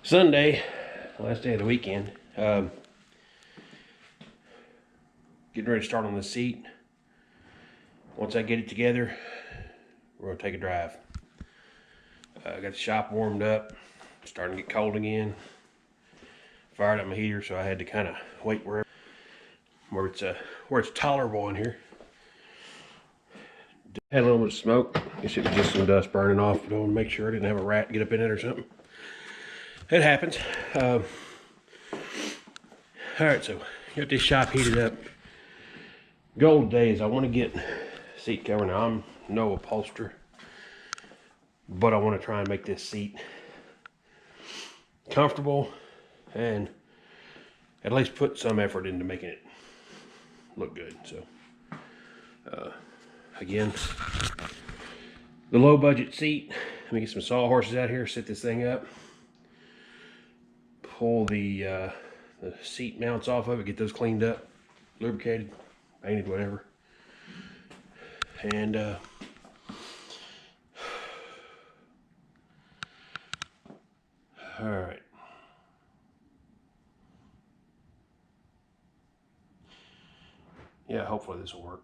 Sunday, last day of the weekend. Getting ready to start on the seat. Once I get it together, we're gonna take a drive. I got the shop warmed up, starting to get cold again. Fired up my heater, so I had to kind of wait where it's tolerable in here. Had a little bit of smoke. I guess it was just some dust burning off. I want to make sure I didn't have a rat get up in it or something. It happens. All right, so got this shop heated up. Goal today is I want to get seat cover. Now I'm no upholsterer, but I want to try and make this seat comfortable and at least put some effort into making it look good. So again, the low budget seat. Let me get some sawhorses out here, set this thing up, pull the seat mounts off of it, get those cleaned up, lubricated, painted, whatever. And all right. Yeah, hopefully this will work.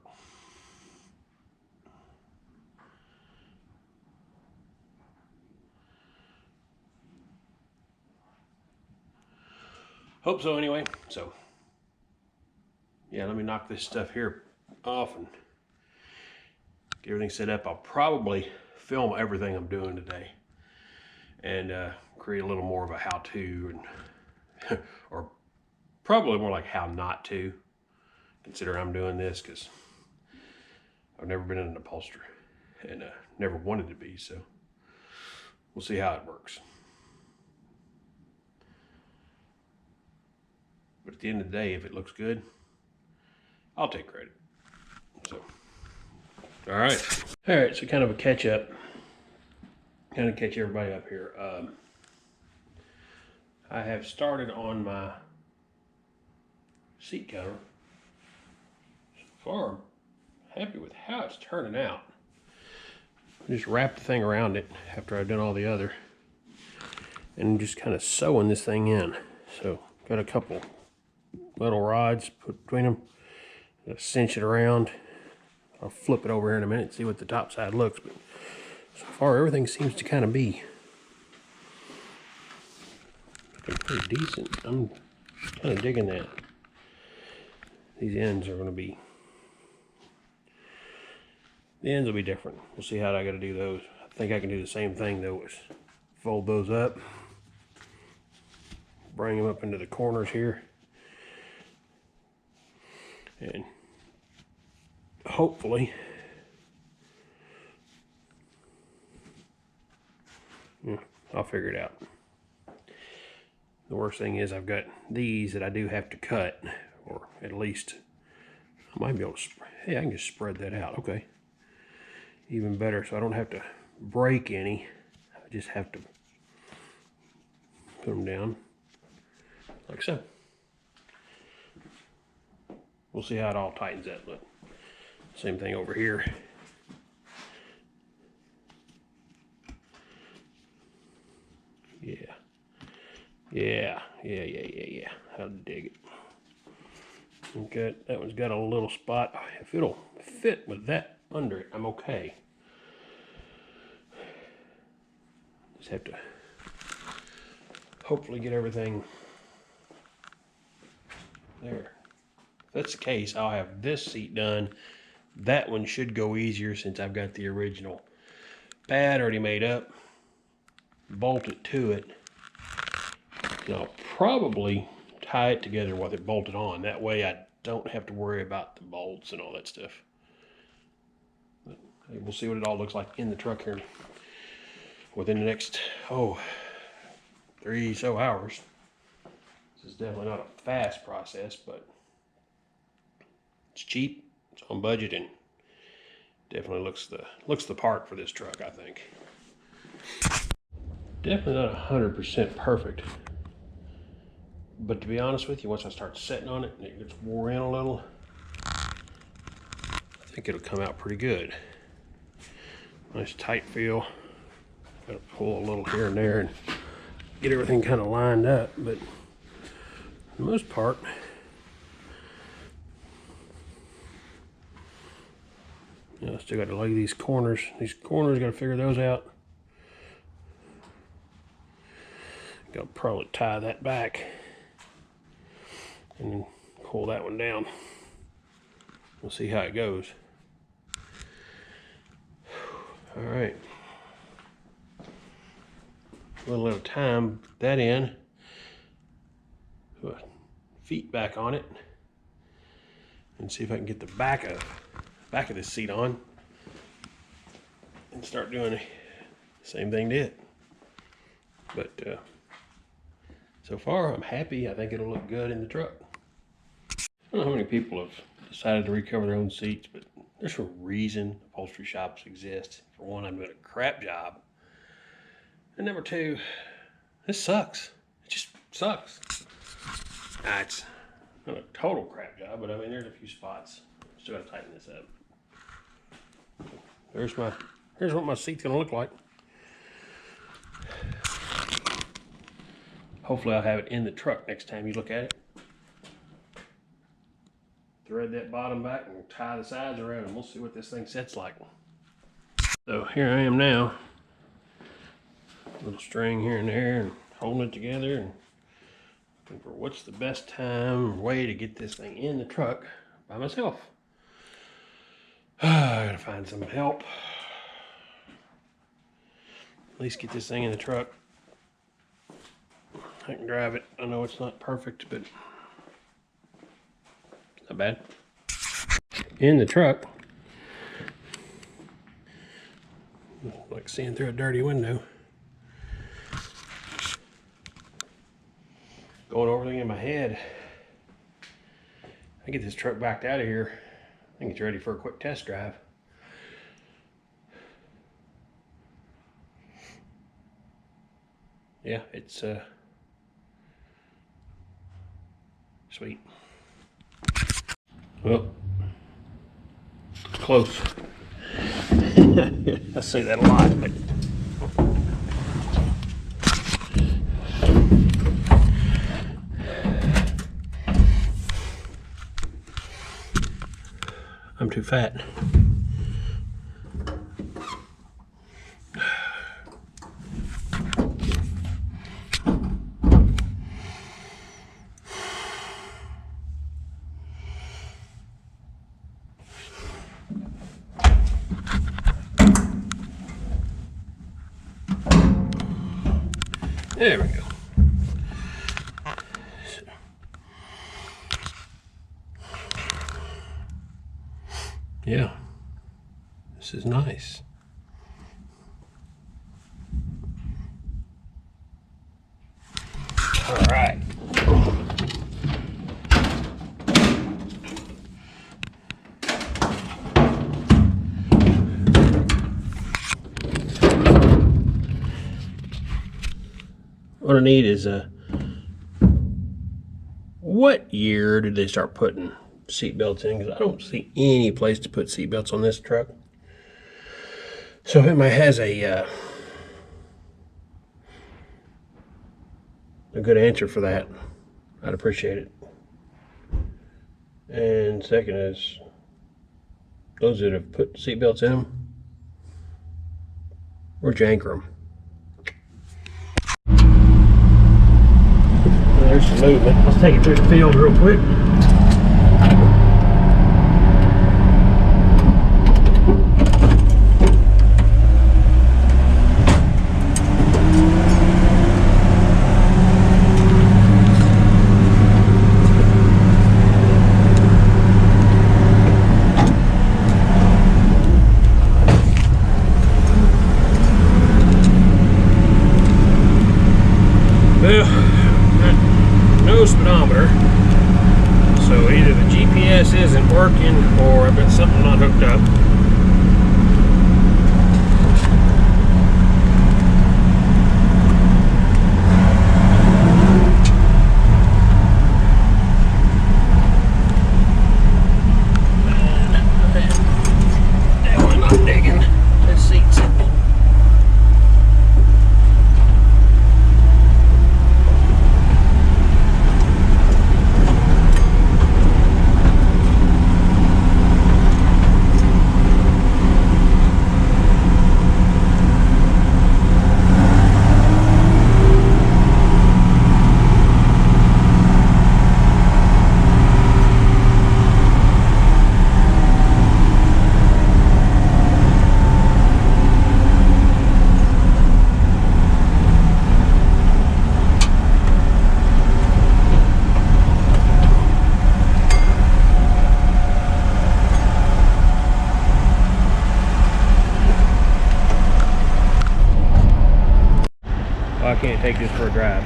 Hope so anyway. So yeah, let me knock this stuff here off and get everything set up. I'll probably film everything I'm doing today and create a little more of a how-to, and or probably more like how not to, consider I'm doing this, because I've never been in an upholstery and never wanted to be, so we'll see how it works. But at the end of the day, if it looks good, I'll take credit. So, all right, so kind of a catch up, kind of catch everybody up here. I have started on my seat cover. So far, I'm happy with how it's turning out. Just wrap the thing around it after I've done all the other, and just kind of sewing this thing in. So got a couple little rods put between them. Cinch it around. I'll flip it over here in a minute and see what the top side looks, but so far everything seems to kind of be pretty decent. I'm kind of digging that. These ends are going to be, the ends will be different. We'll see how I got to do those. I think I can do the same thing though, is fold those up, bring them up into the corners here, and hopefully I'll figure it out. The worst thing is I've got these that I do have to cut, or at least I might be able to, hey, I can just spread that out. Okay, even better, so I don't have to break any. I just have to put them down like so. We'll see how it all tightens up. Look, same thing over here. Yeah. I'll dig it. Okay, that one's got a little spot. If it'll fit with that under it, I'm okay. Just have to hopefully get everything there. If that's the case, I'll have this seat done. That one should go easier since I've got the original pad already made up. Bolt it to it. And I'll probably tie it together with it bolted on. That way I don't have to worry about the bolts and all that stuff. But we'll see what it all looks like in the truck here within the next, 3 hours. This is definitely not a fast process, but it's cheap, it's on budget, and definitely looks the part for this truck, I think. Definitely not 100% perfect, but to be honest with you, once I start sitting on it and it gets wore in a little, I think it'll come out pretty good. Nice tight feel. Gotta pull a little here and there and get everything kind of lined up, but for the most part, you know, still got to lay these corners. These corners, got to figure those out. Got to probably tie that back and then pull that one down. We'll see how it goes. All right. A little at a time, put that in. Put feet back on it. And see if I can get the back of this seat on. And start doing the same thing to it. But so far, I'm happy. I think it'll look good in the truck. I don't know how many people have decided to recover their own seats, but there's a reason upholstery shops exist. For one, I'm doing a crap job. And number two, this sucks. It just sucks. It's not a total crap job, but I mean, there's a few spots. Still gotta tighten this up. Here's what my seat's gonna look like. Hopefully I'll have it in the truck next time you look at it. Thread that bottom back and tie the sides around and we'll see what this thing sits like. So here I am now. Little string here and there and holding it together and looking for what's the best time or way to get this thing in the truck by myself. I gotta find some help. At least get this thing in the truck. I can drive it. I know it's not perfect, but it's not bad. In the truck, like seeing through a dirty window. Going over everything in my head. I get this truck backed out of here. I think it's ready for a quick test drive. Yeah, it's sweet. Well, close. I say that a lot, but I'm too fat. There we go. Yeah, this is nice. All right. What I need is what year did they start putting seat belts in? Because I don't see any place to put seat belts on this truck. So if it has a good answer for that, I'd appreciate it. And second is those that have put seat belts in them, where'd you anchor them? There's some movement. Let's take it through the field real quick. Speedometer, so either the GPS isn't working or I've got something not hooked up. Definitely not digging the seats. I can't take this for a drive.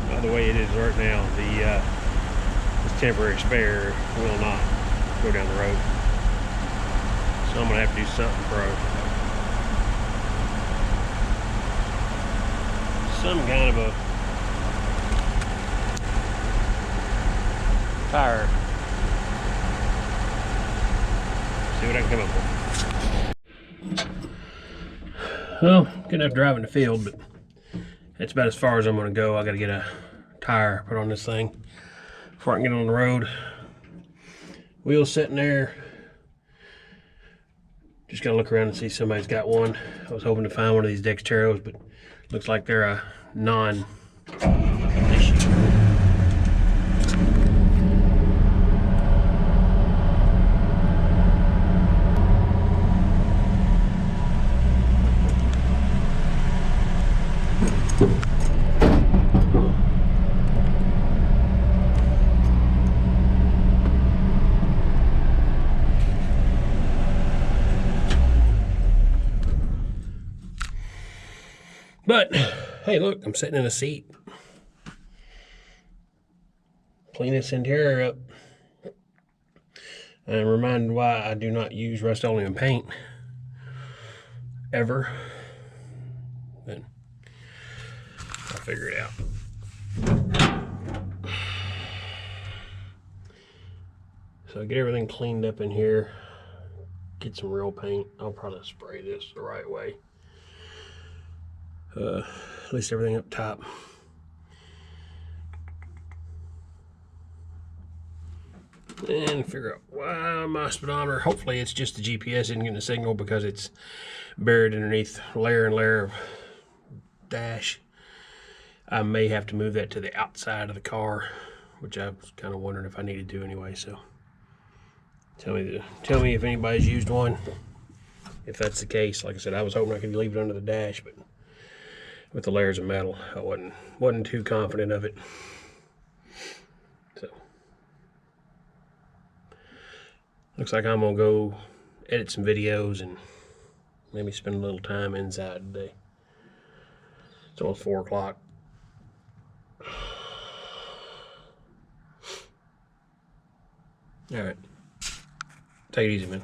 By the way it is right now, this temporary spare will not go down the road. So I'm gonna have to do something for some kind of a tire. See what I can come up with. Well, good enough driving the field, but that's about as far as I'm gonna go. I gotta get a tire put on this thing before I can get on the road. Wheels sitting there. Just gotta look around and see if somebody's got one. I was hoping to find one of these Dexteros, but looks like they're a non-issue. But hey, look, I'm sitting in a seat. Clean this interior up. And reminded why I do not use Rust-Oleum paint ever. Then I'll figure it out. So get everything cleaned up in here. Get some real paint. I'll probably spray this the right way. At least everything up top. And figure out why my speedometer, hopefully it's just the GPS isn't getting a signal because it's buried underneath layer and layer of dash. I may have to move that to the outside of the car, which I was kind of wondering if I needed to anyway. So tell me if anybody's used one. If that's the case, like I said, I was hoping I could leave it under the dash, but with the layers of metal, I wasn't too confident of it. So looks like I'm gonna go edit some videos and maybe spend a little time inside today. It's almost 4 o'clock. All right, take it easy, man.